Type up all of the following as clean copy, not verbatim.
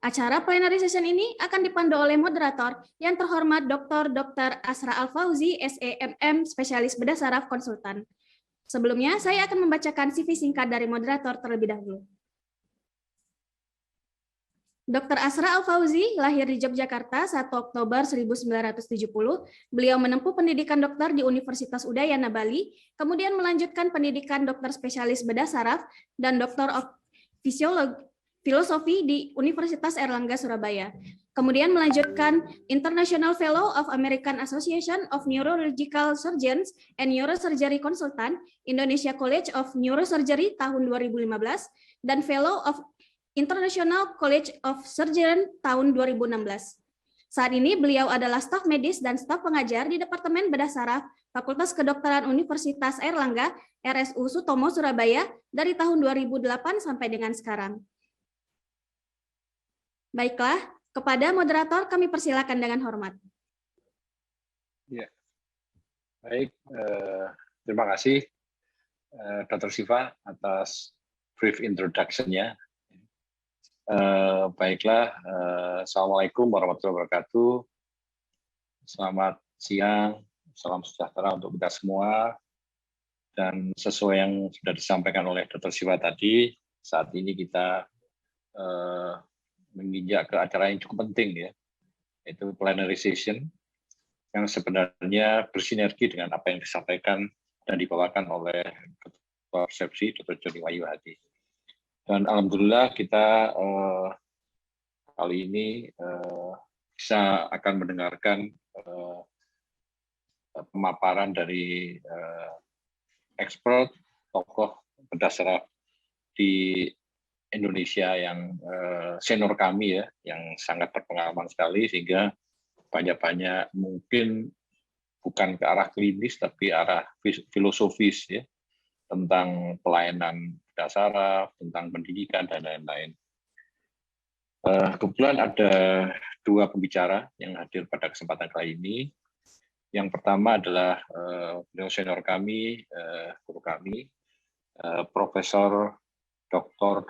Acara plenary session ini akan dipandu oleh moderator yang terhormat Dr. Asra Al-Fauzi, SEMM, Spesialis Bedah Saraf Konsultan. Sebelumnya, saya akan membacakan CV singkat dari moderator terlebih dahulu. Dr. Asra Al-Fauzi lahir di Yogyakarta 1 Oktober 1970. Beliau menempuh pendidikan dokter di Universitas Udayana, Bali, kemudian melanjutkan pendidikan dokter spesialis bedah saraf dan dokter of filosofi di Universitas Airlangga, Surabaya. Kemudian melanjutkan International Fellow of American Association of Neurological Surgeons and Neurosurgery Consultant, Indonesia College of Neurosurgery tahun 2015, dan Fellow of International College of Surgeons tahun 2016. Saat ini beliau adalah staf medis dan staf pengajar di Departemen Bedah Saraf Fakultas Kedokteran Universitas Airlangga, RSU Sutomo, Surabaya dari tahun 2008 sampai dengan sekarang. Baiklah, kepada moderator kami persilakan dengan hormat. Ya, baik. Terima kasih Dr. Siva atas brief introduction-nya. Baiklah, Assalamualaikum warahmatullahi wabarakatuh. Selamat siang, salam sejahtera untuk kita semua. Dan sesuai yang sudah disampaikan oleh Dr. Siva tadi, saat ini kita menginjak ke acara yang cukup penting, ya, yaitu plenary session yang sebenarnya bersinergi dengan apa yang disampaikan dan dibawakan oleh Ketua Persepsi Dr. Joni Wahyu Hadi. Dan alhamdulillah kita kali ini bisa akan mendengarkan pemaparan dari expert tokoh bedah saraf di Indonesia yang senior kami, ya, yang sangat berpengalaman sekali, sehingga banyak-banyak mungkin bukan ke arah klinis tapi arah filosofis, ya, tentang pelayanan bedah saraf, tentang pendidikan dan lain-lain. Kebetulan ada dua pembicara yang hadir pada kesempatan kali ini. Yang pertama adalah beliau senior kami, guru kami, Profesor Dr.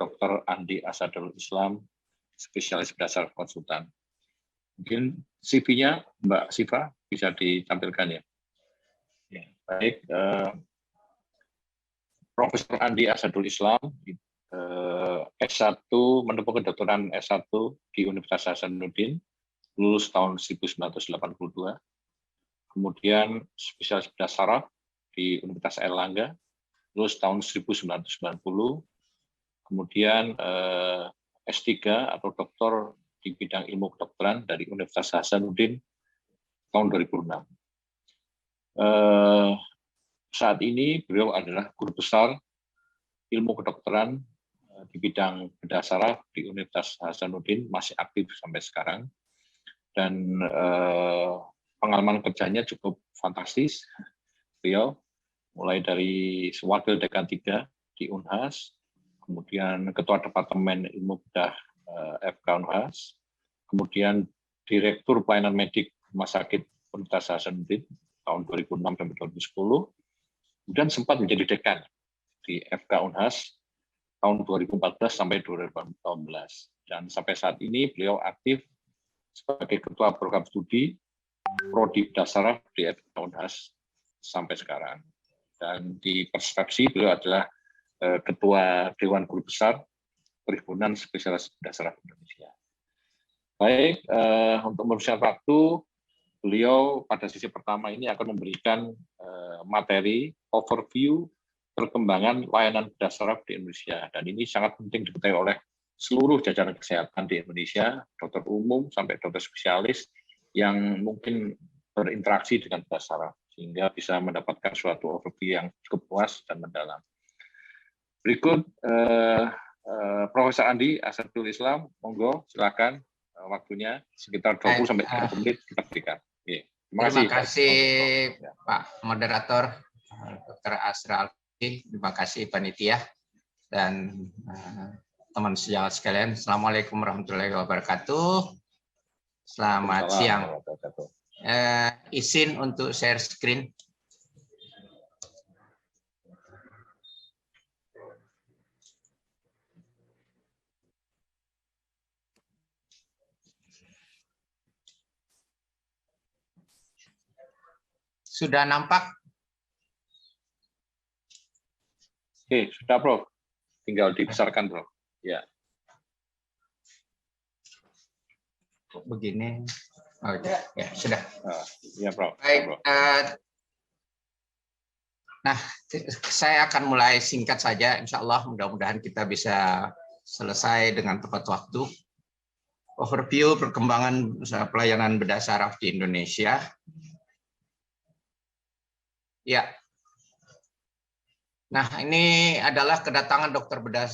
Andi Asadul Islam, spesialis bedah saraf konsultan. Mungkin CV-nya Mbak Siva bisa ditampilkan, ya. Ya, baik, Profesor Andi Asadul Islam, S1, menempuh kedokteran S1 di Universitas Hasanuddin, lulus tahun 1982. Kemudian spesialis bedah saraf di Universitas Airlangga, lulus tahun 1990. Kemudian S3 atau doktor di bidang ilmu kedokteran dari Universitas Hasanuddin tahun 2006. Saat ini beliau adalah guru besar ilmu kedokteran di bidang bedah saraf di Universitas Hasanuddin, masih aktif sampai sekarang. Dan pengalaman kerjanya cukup fantastis. Beliau mulai dari wakil dekan 3 di Unhas, kemudian ketua departemen ilmu bedah FK Unhas, kemudian direktur pelayanan medik rumah sakit Universitas Hasanuddin tahun 2006 sampai 2010, kemudian sempat menjadi dekan di FK Unhas tahun 2014 sampai 2018, dan sampai saat ini beliau aktif sebagai ketua program studi Prodi Bedah Saraf di FK Unhas sampai sekarang. Dan di Persepsi beliau adalah Ketua Dewan Guru Besar Perhimpunan Spesialis Bedah Saraf Indonesia. Baik, untuk mempersingkat waktu, beliau pada sesi pertama ini akan memberikan materi overview perkembangan layanan bedah saraf di Indonesia. Dan ini sangat penting diketahui oleh seluruh jajaran kesehatan di Indonesia, dokter umum sampai dokter spesialis yang mungkin berinteraksi dengan bedah saraf, sehingga bisa mendapatkan suatu overview yang cukup luas dan mendalam. Berikut Profesor Andi Asadul Islam, monggo silakan, waktunya sekitar 20 sampai 30 menit kita berikan. Terima kasih Pak Moderator, Dr. Asra Al-Fauzi, terima kasih panitia dan teman sejawat sekalian. Assalamualaikum warahmatullahi wabarakatuh. Selamat siang. Izin untuk share screen. Sudah nampak? Oke, sudah Prof. Tinggal dibesarkan Prof. Ya. Begini. Oh, ya, sudah. Ya Prof. Baik. Prof. Nah, saya akan mulai singkat saja. Insya Allah mudah-mudahan kita bisa selesai dengan tepat waktu. Overview perkembangan pelayanan bedah saraf di Indonesia. Ya. Nah, ini adalah kedatangan dokter bedah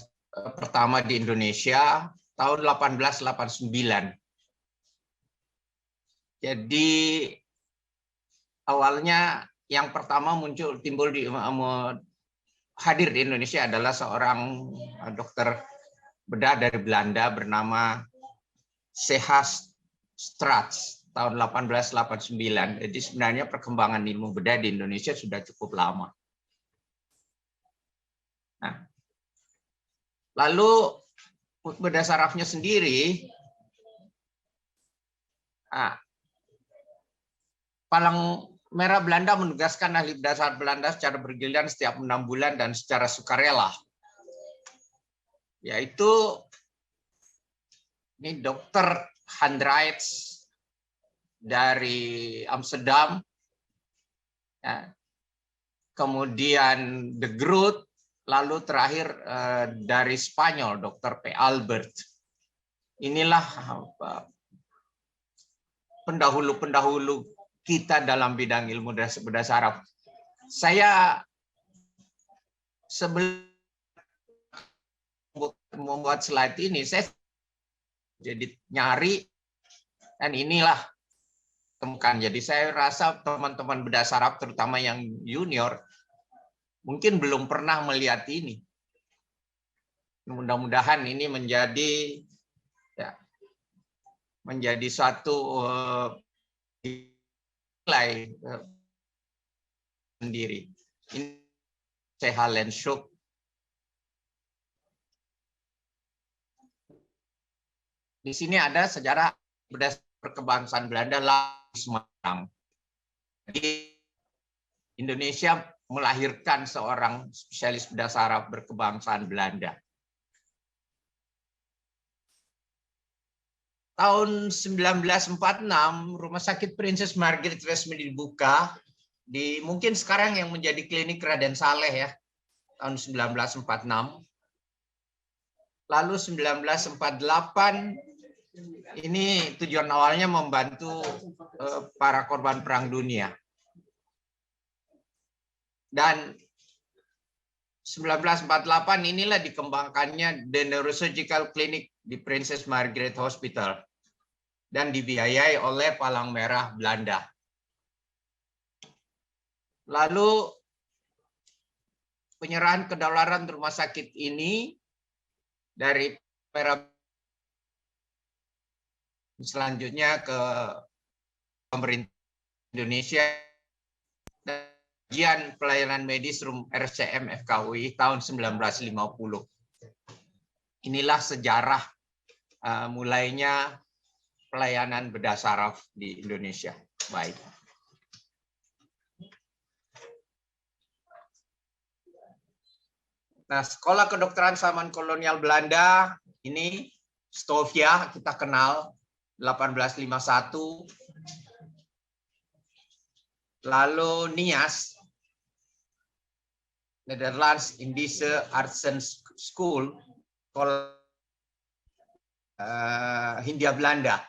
pertama di Indonesia tahun 1889. Jadi awalnya yang pertama hadir di Indonesia adalah seorang dokter bedah dari Belanda bernama C.H. Strauss tahun 1889. Jadi sebenarnya perkembangan ilmu bedah di Indonesia sudah cukup lama. Nah, lalu bedah sarafnya sendiri, Palang Merah Belanda menugaskan ahli bedah saraf Belanda secara bergiliran setiap 6 bulan dan secara sukarela, yaitu ini Dr. Handreits dari Amsterdam, ya. Kemudian De Groot, lalu terakhir dari Spanyol, Dr. P. Albert. Inilah pendahulu-pendahulu kita dalam bidang ilmu bedah saraf. Saya sebelum membuat slide ini, saya jadi nyari, dan inilah temukan. Jadi saya rasa teman-teman bedah saraf, terutama yang junior, mungkin belum pernah melihat ini. Mudah-mudahan ini menjadi satu nilai sendiri. Ini C.H. Lenschuk. Di sini ada sejarah bedah perkebangsaan Belanda di Semarang. Jadi Indonesia melahirkan seorang spesialis bedah saraf berkebangsaan Belanda. Tahun 1946, Rumah Sakit Princess Margaret resmi dibuka di mungkin sekarang yang menjadi klinik Raden Saleh ya, tahun 1946. Lalu 1948 ini tujuan awalnya membantu para korban Perang Dunia. Dan 1948 inilah dikembangkannya The Neurosurgical Clinic di Princess Margaret Hospital dan dibiayai oleh Palang Merah Belanda. Lalu penyerahan kedaulatan rumah sakit ini dari selanjutnya ke pemerintah Indonesia, Kajian Pelayanan Medis RCM FKUI tahun 1950. Inilah sejarah mulainya pelayanan bedah saraf di Indonesia. Baik. Nah, Sekolah Kedokteran Zaman Kolonial Belanda ini Stovia kita kenal 1851. Lalu NIAS Netherlands Indische Artsen School Hindia Belanda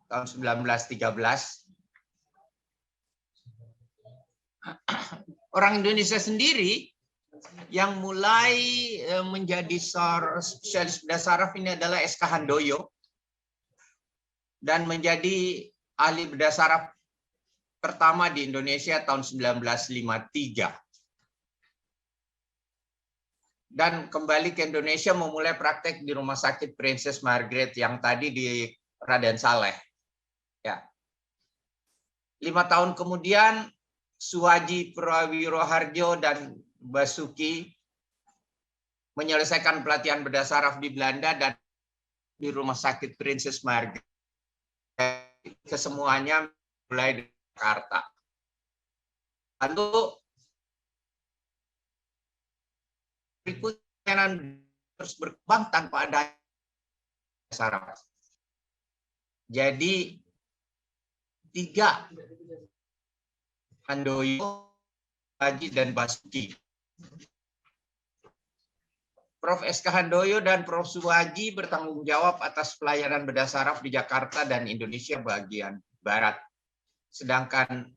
tahun 1913. Orang Indonesia sendiri yang mulai menjadi spesialis bedah saraf ini adalah SK Handoyo dan menjadi ahli bedah saraf pertama di Indonesia tahun 1953. Dan kembali ke Indonesia memulai praktek di Rumah Sakit Princess Margaret yang tadi di Raden Saleh. Ya. 5 tahun kemudian Suwaji Prawiroharjo dan Basuki menyelesaikan pelatihan bedah saraf di Belanda dan di Rumah Sakit Princess Margaret. Kesemuanya mulai dari Jakarta. Lalu berikutnya terus berkembang tanpa ada saraf. Jadi 3 Handoyo, Suwaji, dan Basuki. Prof. SK Handoyo dan Prof. Suwaji bertanggung jawab atas pelayanan bedah saraf di Jakarta dan Indonesia bagian Barat. Sedangkan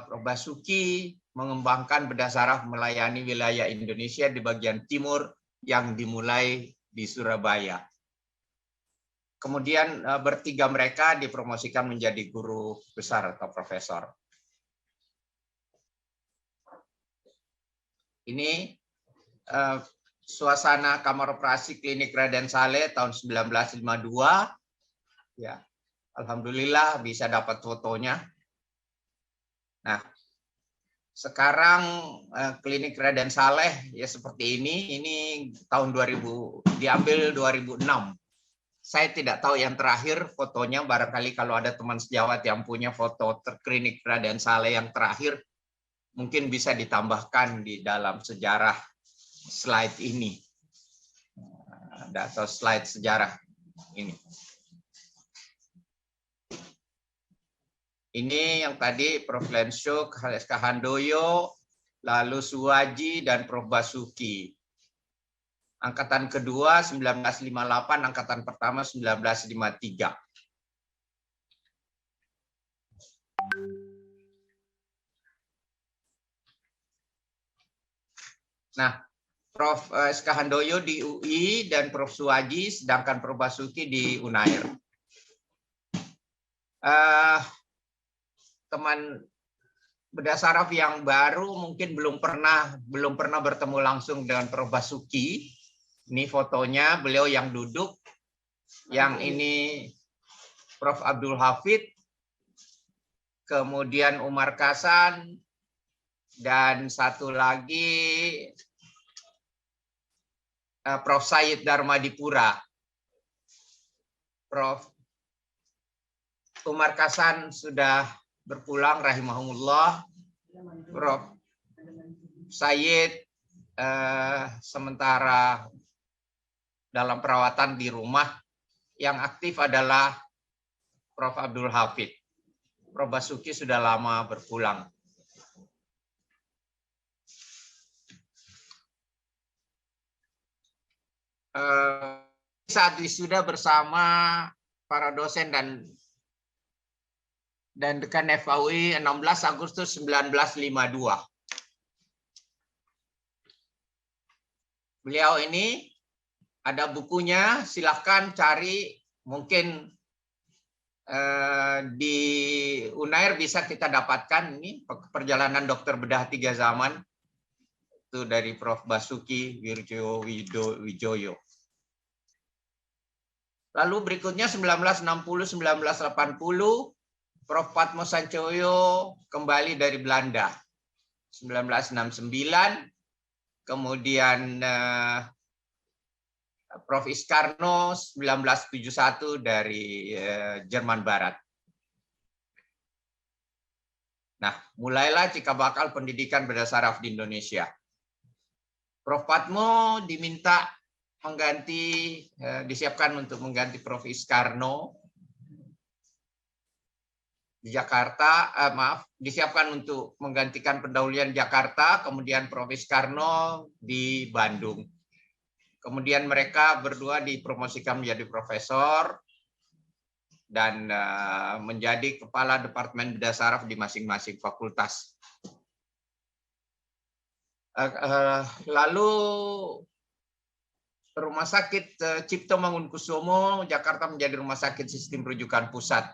Prof. Basuki mengembangkan bedah saraf melayani wilayah Indonesia di bagian timur yang dimulai di Surabaya. Kemudian bertiga mereka dipromosikan menjadi guru besar atau profesor. Ini suasana kamar operasi klinik Raden Saleh tahun 1952. Ya, alhamdulillah bisa dapat fotonya. Nah, sekarang klinik Raden Saleh ya seperti ini. Ini tahun 2000, diambil 2006. Saya tidak tahu yang terakhir fotonya, barangkali kalau ada teman sejawat yang punya foto klinik Raden Saleh yang terakhir, mungkin bisa ditambahkan di dalam sejarah slide ini. Atau slide sejarah ini. Ini yang tadi Prof. Lensho, SK Handoyo, lalu Suwaji, dan Prof. Basuki. Angkatan kedua 1958, angkatan pertama 1953. Nah, Prof. SK Handoyo di UI dan Prof. Suwaji, sedangkan Prof. Basuki di Unair. Teman bedah saraf yang baru mungkin belum pernah bertemu langsung dengan Prof. Basuki. Ini fotonya beliau yang duduk. Yang ini Prof. Abdul Hafid, kemudian Umar Kasan, dan satu lagi Prof. Said Darmadipura. Prof. Umar Kasan sudah berpulang rahimahullah. Prof. Said sementara dalam perawatan di rumah. Yang aktif adalah Prof. Abdul Hafid. Prof. Basuki sudah lama berpulang. Saat wisuda bersama para dosen dan dekan FAUI 16 Agustus 1952. Beliau ini ada bukunya, silahkan cari, mungkin di Unair bisa kita dapatkan. Ini perjalanan dokter bedah 3 zaman. Itu dari Prof. Basuki Wijoyo. Lalu berikutnya 1960-1980, Prof. Patmo Sancoyo kembali dari Belanda. 1969, kemudian Prof. Iskarno 1971 dari Jerman Barat. Nah, mulailah cikal bakal pendidikan bedah saraf di Indonesia. Prof. Patmo diminta mengganti, disiapkan untuk mengganti Prof. Iskarno di Jakarta, disiapkan untuk menggantikan pendahuluan Jakarta, kemudian Prof. Iskarno di Bandung. Kemudian mereka berdua dipromosikan menjadi profesor dan menjadi kepala Departemen Bedah Saraf di masing-masing fakultas. Lalu Rumah Sakit Cipto Mangunkusumo Jakarta menjadi rumah sakit sistem rujukan pusat.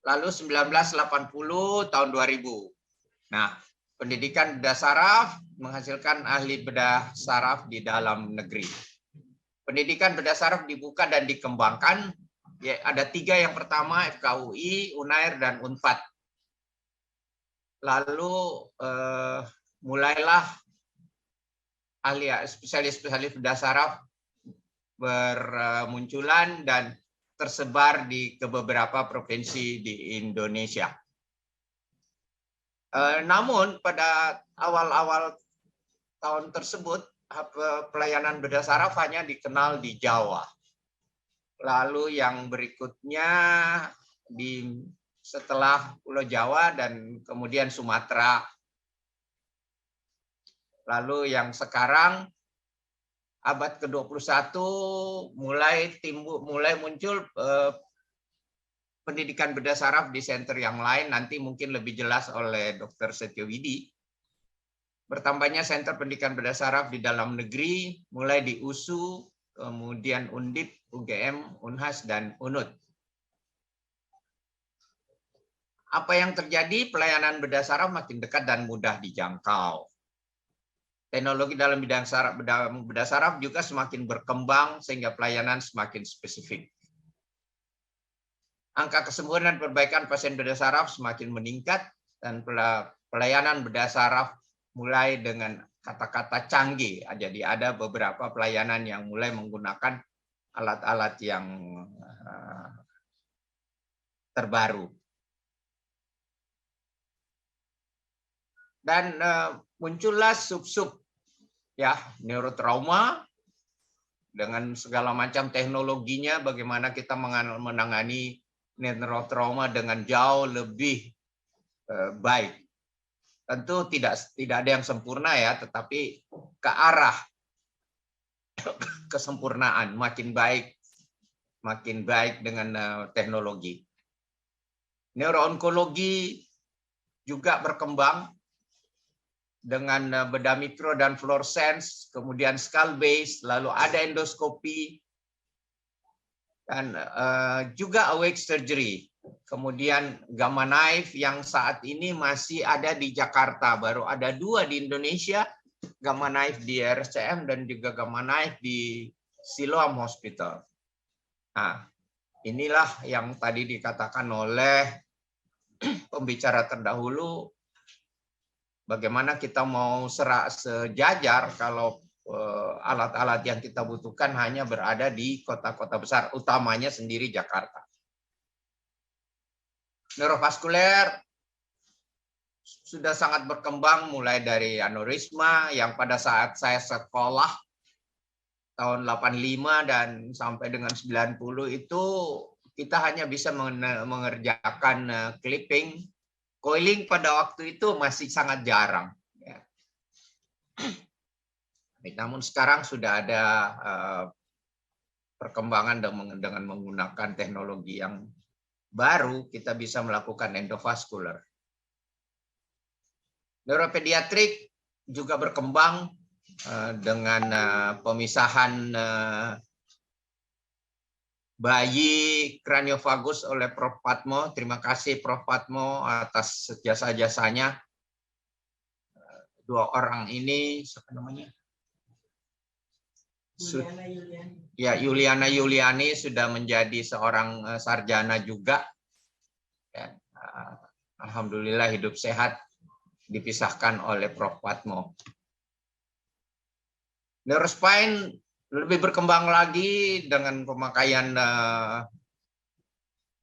Lalu 1980 tahun 2000. Nah, pendidikan bedah saraf menghasilkan ahli bedah saraf di dalam negeri. Pendidikan bedah saraf dibuka dan dikembangkan. Ya, ada 3 yang pertama, FKUI, Unair, dan Unpad. Lalu mulailah spesialis-spesialis bedah saraf bermunculan dan tersebar ke beberapa provinsi di Indonesia. Namun pada awal-awal tahun tersebut pelayanan bedah saraf hanya dikenal di Jawa. Lalu yang berikutnya setelah Pulau Jawa dan kemudian Sumatera. Lalu yang sekarang abad ke-21 mulai muncul pendidikan bedah saraf di center yang lain, nanti mungkin lebih jelas oleh Dr. Setiowidi. Bertambahnya center pendidikan bedah saraf di dalam negeri, mulai di USU, kemudian Undip, UGM, Unhas, dan UNUD. Apa yang terjadi? Pelayanan bedah saraf makin dekat dan mudah dijangkau. Teknologi dalam bidang bedah saraf juga semakin berkembang sehingga pelayanan semakin spesifik. Angka kesembuhan dan perbaikan pasien bedah saraf semakin meningkat dan pelayanan bedah saraf mulai dengan kata-kata canggih. Jadi ada beberapa pelayanan yang mulai menggunakan alat-alat yang terbaru. Dan muncullah sub-sub ya, neurotrauma dengan segala macam teknologinya, bagaimana kita menangani neurotrauma dengan jauh lebih baik. Tentu tidak ada yang sempurna ya, tetapi ke arah kesempurnaan, makin baik dengan teknologi. Neuroonkologi juga berkembang dengan bedah mikro dan fluorescence, kemudian skull base, lalu ada endoskopi, dan juga awake surgery. Kemudian gamma knife yang saat ini masih ada di Jakarta, baru ada 2 di Indonesia, gamma knife di RSCM dan juga gamma knife di Siloam Hospital. Nah, inilah yang tadi dikatakan oleh pembicara terdahulu, bagaimana kita mau sejajar kalau alat-alat yang kita butuhkan hanya berada di kota-kota besar, utamanya sendiri Jakarta. Neurovaskuler sudah sangat berkembang mulai dari aneurisma yang pada saat saya sekolah tahun 85 dan sampai dengan 90 itu kita hanya bisa mengerjakan clipping. Coiling pada waktu itu masih sangat jarang. Ya. Namun sekarang sudah ada perkembangan dengan menggunakan teknologi yang baru, kita bisa melakukan endovaskular. Neuropediatrik juga berkembang dengan pemisahan bayi kraniofagus oleh Prof. Patmo. Terima kasih Prof. Patmo atas jasa-jasanya. 2 orang ini, siapa namanya? Yuliana Yuliani sudah menjadi seorang sarjana juga. Dan, alhamdulillah hidup sehat, dipisahkan oleh Prof. Patmo. Neurospine lebih berkembang lagi dengan pemakaian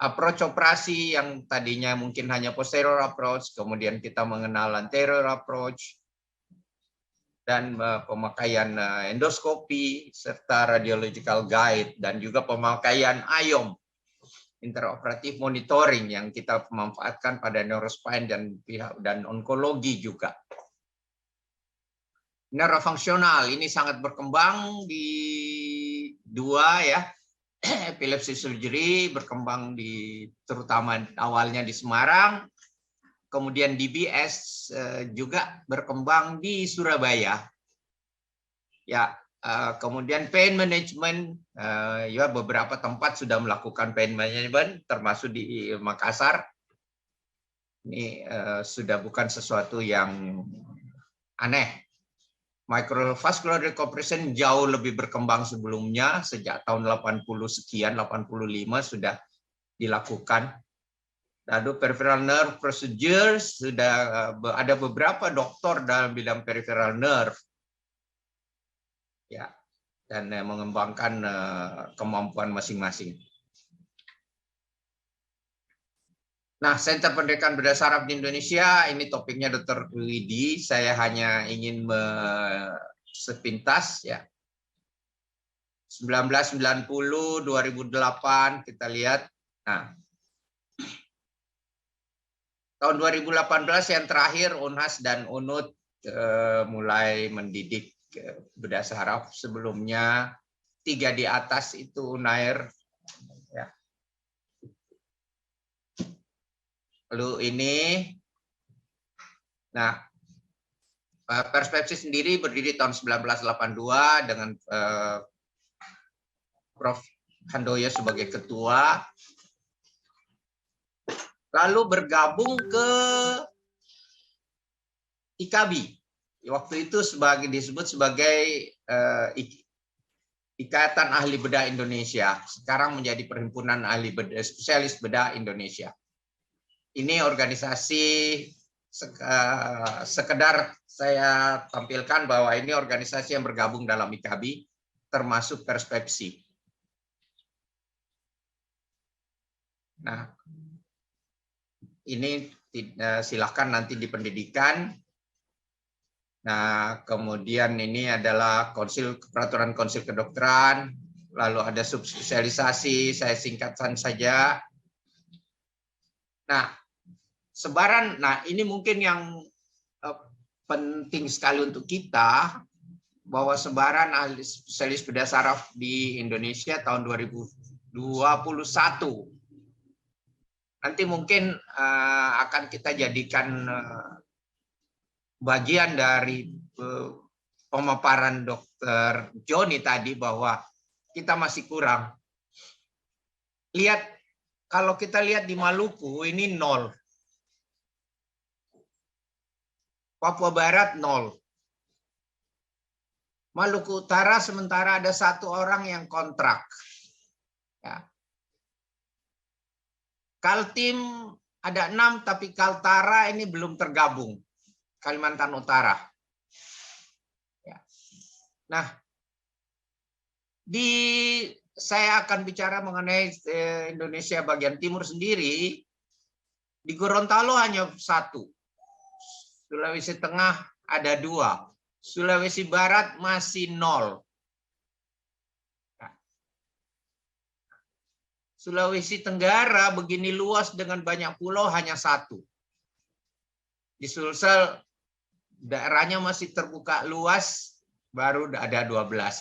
approach operasi yang tadinya mungkin hanya posterior approach, kemudian kita mengenal anterior approach, dan pemakaian endoskopi serta radiological guide, dan juga pemakaian IOM, interoperatif monitoring, yang kita memanfaatkan pada neurospine dan onkologi juga. Neurofungsional ini sangat berkembang di 2 ya, epilepsy surgery berkembang terutama awalnya di Semarang, kemudian DBS juga berkembang di Surabaya. Ya, kemudian pain management, ya beberapa tempat sudah melakukan pain management, termasuk di Makassar. Ini sudah bukan sesuatu yang aneh. Microvascular decompression jauh lebih berkembang sebelumnya, sejak tahun 80 sekian, 85 sudah dilakukan. Lalu peripheral nerve procedures, sudah ada beberapa dokter dalam bidang peripheral nerve. Ya, dan mengembangkan kemampuan masing-masing. Nah, Center Pendidikan Bedah Saraf di Indonesia, ini topiknya Dr. Widi. Saya hanya ingin sepintas ya. 1990, 2008 kita lihat. Nah, tahun 2018 yang terakhir UNHAS dan UNUT mulai mendidik bedah saraf. Sebelumnya 3 di atas itu UNAIR. Ya. Lalu ini, nah Perspektif sendiri berdiri tahun 1982 dengan Prof. Handoyo sebagai ketua. Lalu bergabung ke IKABI. Waktu itu disebut sebagai Ikatan Ahli Bedah Indonesia. Sekarang menjadi Perhimpunan Ahli Bedah, Spesialis Bedah Indonesia. Ini organisasi sekedar saya tampilkan bahwa ini organisasi yang bergabung dalam IKABI, termasuk Perspeksi. Nah, ini silahkan nanti di pendidikan. Nah, kemudian ini adalah peraturan konsil kedokteran, lalu ada subspesialisasi, saya singkatkan saja. Nah, sebaran, nah ini mungkin yang penting sekali untuk kita, bahwa sebaran ahli spesialis bedah saraf di Indonesia tahun 2021. Nanti mungkin akan kita jadikan bagian dari pemaparan Dr. Joni tadi, bahwa kita masih kurang. Lihat, kalau kita lihat di Maluku ini 0. Papua Barat 0. Maluku Utara sementara ada 1 orang yang kontrak. Ya. Kaltim ada 6, tapi Kaltara ini belum tergabung. Kalimantan Utara. Ya. Nah, saya akan bicara mengenai Indonesia bagian timur sendiri. Di Gorontalo hanya 1. Sulawesi Tengah ada 2. Sulawesi Barat masih 0. Sulawesi Tenggara begini luas dengan banyak pulau hanya 1. Di Sulsel daerahnya masih terbuka luas, baru ada 12.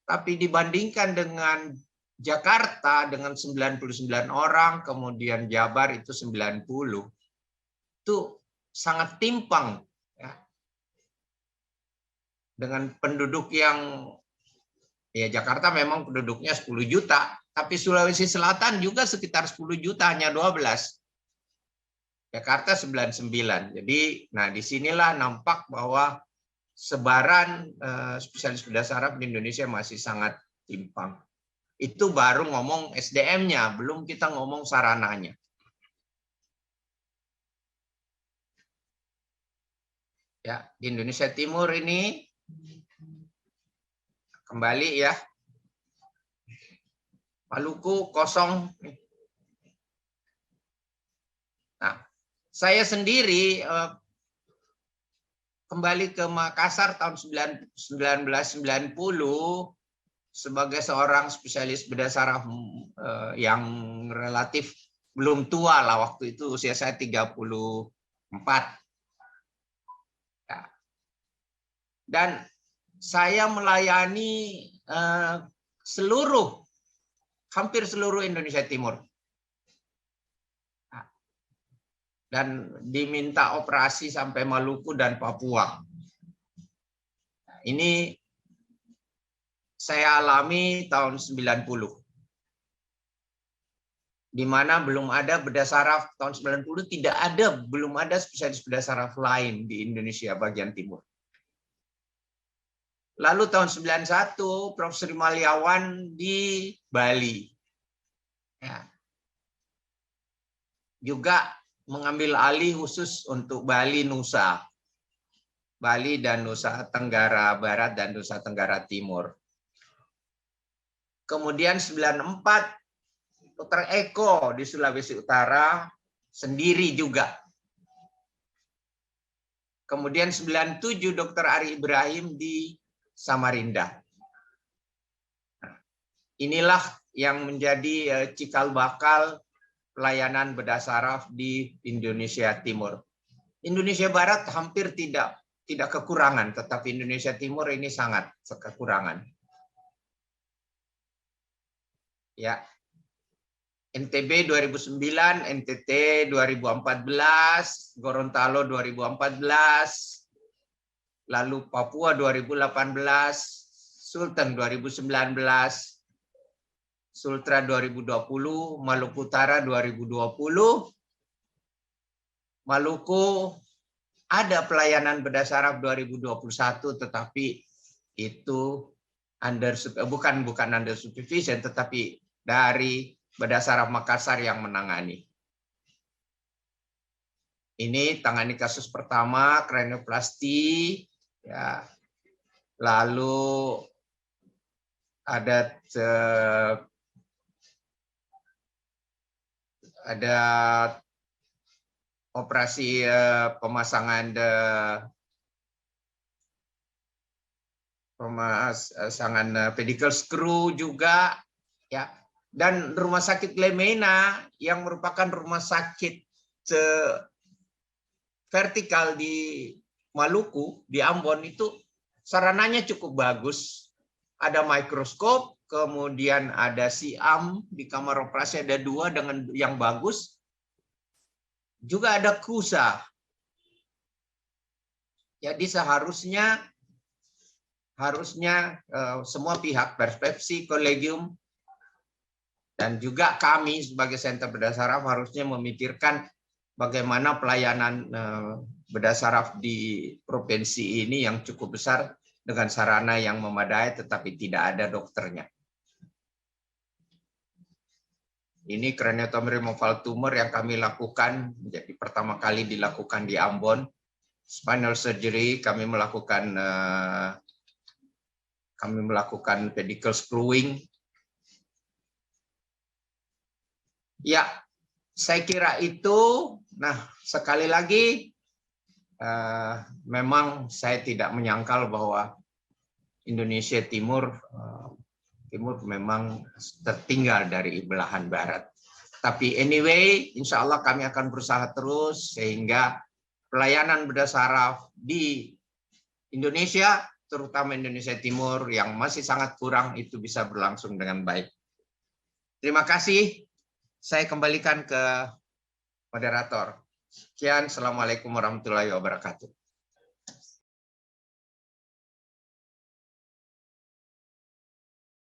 Tapi dibandingkan dengan Jakarta dengan 99 orang, kemudian Jabar itu 90, itu sangat timpang ya. Dengan penduduk yang, ya Jakarta memang penduduknya 10 juta, tapi Sulawesi Selatan juga sekitar 10 juta, hanya 12. Jakarta 99. Jadi, nah disinilah nampak bahwa sebaran spesialis bedah saraf di Indonesia masih sangat timpang. Itu baru ngomong SDM-nya, belum kita ngomong sarananya. Ya, di Indonesia Timur ini kembali ya. Maluku kosong. Nah, saya sendiri kembali ke Makassar tahun 1990 sebagai seorang spesialis bedah saraf yang relatif belum tua lah, waktu itu usia saya 34. Ya. Dan saya melayani hampir seluruh Indonesia Timur. Dan diminta operasi sampai Maluku dan Papua. Ini saya alami tahun 90. Di mana belum ada bedah saraf tahun 90, belum ada spesialis bedah saraf lain di Indonesia bagian timur. Lalu tahun 91 Profesor Maliawan di Bali. Ya. Juga mengambil alih khusus untuk Bali Nusa. Bali dan Nusa Tenggara Barat dan Nusa Tenggara Timur. Kemudian 94 Dr. Eko di Sulawesi Utara, sendiri juga. Kemudian 97 Dr. Ari Ibrahim di Samarinda. Inilah yang menjadi cikal bakal pelayanan bedah saraf di Indonesia Timur. Indonesia Barat hampir tidak kekurangan, tetapi Indonesia Timur ini sangat kekurangan. Ya. NTB 2009, NTT 2014, Gorontalo 2014, lalu Papua 2018, Sulteng 2019, Sultra 2020, Maluku Utara 2020, Maluku ada pelayanan bedah saraf 2021, tetapi itu bukan under supervision, tetapi dari bedah saraf Makassar yang menangani. Ini tangani kasus pertama kranioplasti, ya. Lalu ada operasi pemasangan pedicle screw juga, ya. Dan Rumah Sakit Lemena yang merupakan rumah sakit vertikal di Maluku, di Ambon, itu sarananya cukup bagus. Ada mikroskop, kemudian ada siam di kamar operasi, ada 2 dengan yang bagus. Juga ada KUSA. Jadi seharusnya semua pihak, Perspeksi, Kolegium, dan juga kami sebagai Center Bedah Saraf harusnya memikirkan bagaimana pelayanan bedah saraf di provinsi ini yang cukup besar dengan sarana yang memadai tetapi tidak ada dokternya. Ini craniotomy removal tumor yang kami lakukan, jadi pertama kali dilakukan di Ambon. Spinal surgery kami melakukan pedicle screwing. Ya, saya kira itu. Nah, sekali lagi, memang saya tidak menyangkal bahwa Indonesia Timur memang tertinggal dari belahan Barat. Tapi anyway, insya Allah kami akan berusaha terus sehingga pelayanan bedah saraf di Indonesia, terutama Indonesia Timur yang masih sangat kurang, itu bisa berlangsung dengan baik. Terima kasih. Saya kembalikan ke moderator. Sekian, Assalamualaikum warahmatullahi wabarakatuh.